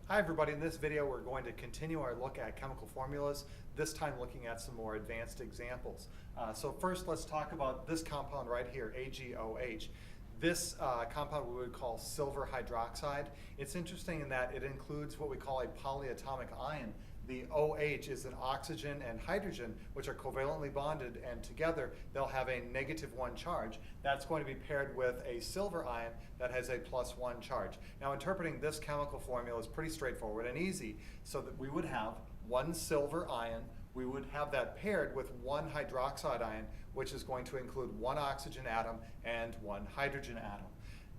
Hi everybody, in this video we're going to continue our look at chemical formulas, this time looking at some more advanced examples. So first let's talk about this compound right here, AgOH. This compound we would call silver hydroxide. It's interesting in that it includes what we call a polyatomic ion. The OH is an oxygen and hydrogen, which are covalently bonded, and together they'll have a -1 charge. That's going to be paired with a silver ion that has a +1 charge. Now, interpreting this chemical formula is pretty straightforward and easy. So that we would have one silver ion, we would have that paired with one hydroxide ion, which is going to include one oxygen atom and one hydrogen atom.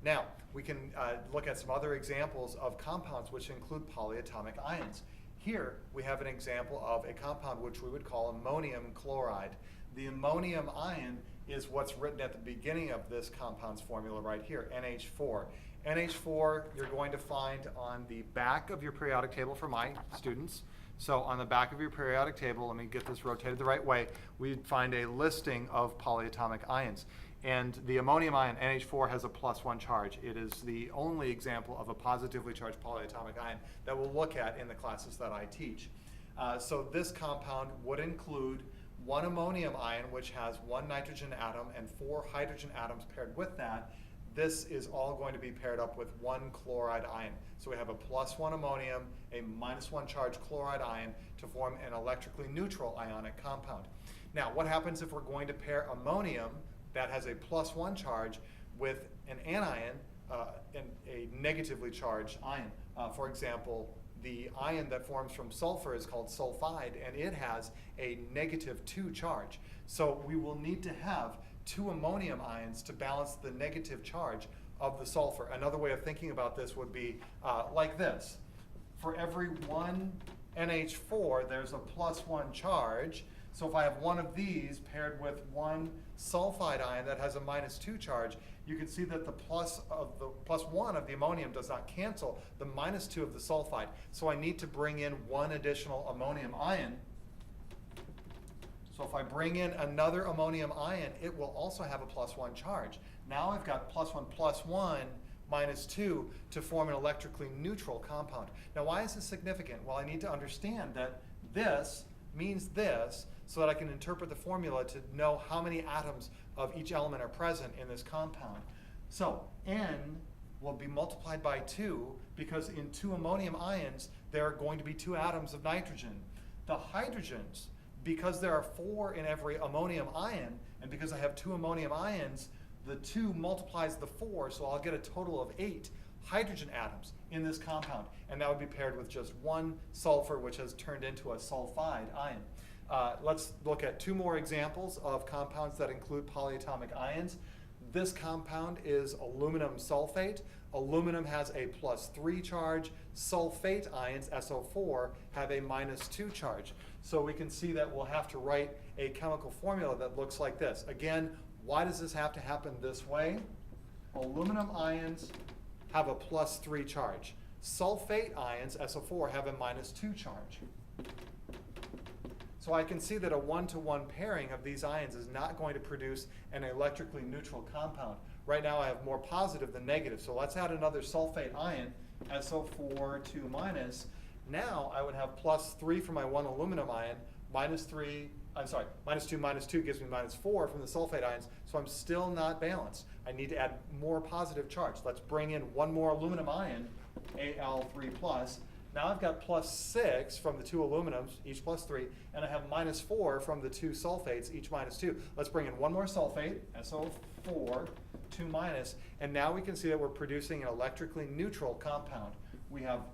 Now, we can look at some other examples of compounds which include polyatomic ions. Here we have an example of a compound which we would call ammonium chloride. The ammonium ion is what's written at the beginning of this compound's formula right here, NH4. NH4 you're going to find on the back of your periodic table for my students. So on the back of your periodic table, let me get this rotated the right way, we'd find a listing of polyatomic ions. And the ammonium ion, NH4, has a +1 charge. It is the only example of a positively charged polyatomic ion that we'll look at in the classes that I teach. So this compound would include one ammonium ion, which has one nitrogen atom and 4 hydrogen atoms paired with that. This is all going to be paired up with one chloride ion. So we have a +1 ammonium, a -1 charged chloride ion to form an electrically neutral ionic compound. Now, what happens if we're going to pair ammonium that has a +1 charge with an anion, and a negatively charged ion? For example, the ion that forms from sulfur is called sulfide, and it has a -2 charge. So we will need to have 2 ammonium ions to balance the negative charge of the sulfur. Another way of thinking about this would be like this. For every one NH4, there's a +1 charge. So if I have one of these paired with one sulfide ion that has a -2 charge, you can see that the +1 of the ammonium does not cancel the -2 of the sulfide. So I need to bring in one additional ammonium ion. So if I bring in another ammonium ion, it will also have a +1 charge. Now I've got +1 -2 to form an electrically neutral compound. Now, why is this significant? Well, I need to understand that this means this so that I can interpret the formula to know how many atoms of each element are present in this compound. So N will be multiplied by 2 because in 2 ammonium ions there are going to be 2 atoms of nitrogen. The hydrogens, because there are 4 in every ammonium ion, and because I have 2 ammonium ions, the 2 multiplies the 4, so I'll get a total of 8 hydrogen atoms in this compound, and that would be paired with just one sulfur, which has turned into a sulfide ion. Let's look at 2 more examples of compounds that include polyatomic ions. This compound is aluminum sulfate. Aluminum has a +3 charge. Sulfate ions, SO4, have a -2 charge. So we can see that we'll have to write a chemical formula that looks like this. Again, why does this have to happen this way? Aluminum ions have a +3 charge. Sulfate ions, SO4, have a -2 charge. So I can see that a 1-to-1 pairing of these ions is not going to produce an electrically neutral compound. Right now I have more positive than negative, so let's add another sulfate ion, SO4 2-. Now I would have +3 for my one aluminum ion, -2 gives me -4 from the sulfate ions, so I'm still not balanced. I need to add more positive charge. Let's bring in one more aluminum ion, Al3+. Now I've got +6 from the 2 aluminums, each +3, and I have -4 from the 2 sulfates, each -2. Let's bring in one more sulfate, SO4 2-, and now we can see that we're producing an electrically neutral compound. We have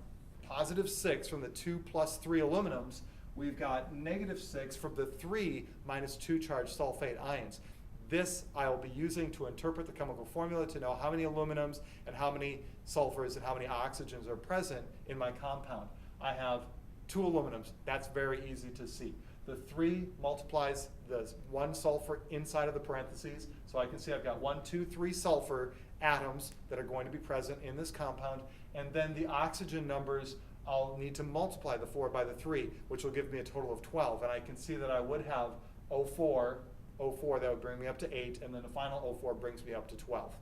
+6 from the 2 +3 aluminums. We've got -6 from the 3 -2 charged sulfate ions. This I'll be using to interpret the chemical formula to know how many aluminums and how many sulfurs and how many oxygens are present in my compound. I have 2 aluminums. That's very easy to see. The 3 multiplies the 1 sulfur inside of the parentheses, so I can see I've got 1, 2, 3 sulfur atoms that are going to be present in this compound, and then the oxygen numbers, I'll need to multiply the 4 by the 3, which will give me a total of 12, and I can see that I would have O4, that would bring me up to 8, and then the final O4 brings me up to 12.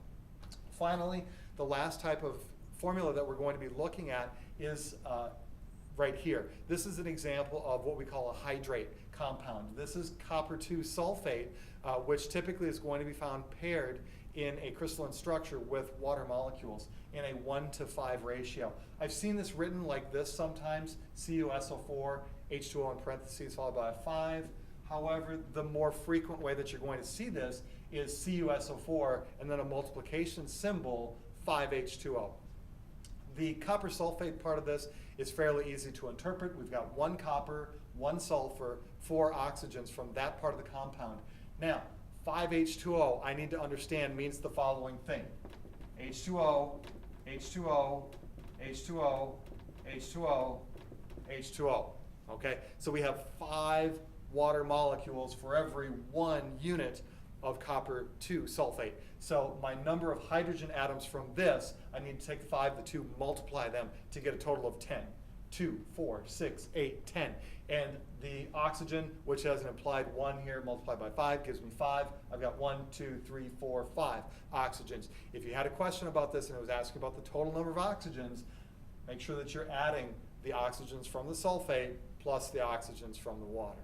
Finally, the last type of formula that we're going to be looking at is right here. This is an example of what we call a hydrate compound. This is copper 2 sulfate, which typically is going to be found paired in a crystalline structure with water molecules in a 1:5 ratio. I've seen this written like this sometimes, CuSO4, H2O in parentheses followed by a 5. However, the more frequent way that you're going to see this is CuSO4 and then a multiplication symbol, 5H2O. The copper sulfate part of this is fairly easy to interpret. We've got 1 copper, 1 sulfur, 4 oxygens from that part of the compound. Now, 5H2O, I need to understand, means the following thing. H2O, H2O, H2O, H2O, H2O. Okay, so we have 5 water molecules for every 1 unit of copper 2 sulfate. So my number of hydrogen atoms from this, I need to take 5 to 2, multiply them to get a total of 10. 2, 4, 6, 8, 10. And the oxygen, which has an implied 1 here, multiplied by 5, gives me 5. I've got 1, 2, 3, 4, 5 oxygens. If you had a question about this and it was asking about the total number of oxygens, make sure that you're adding the oxygens from the sulfate plus the oxygens from the water.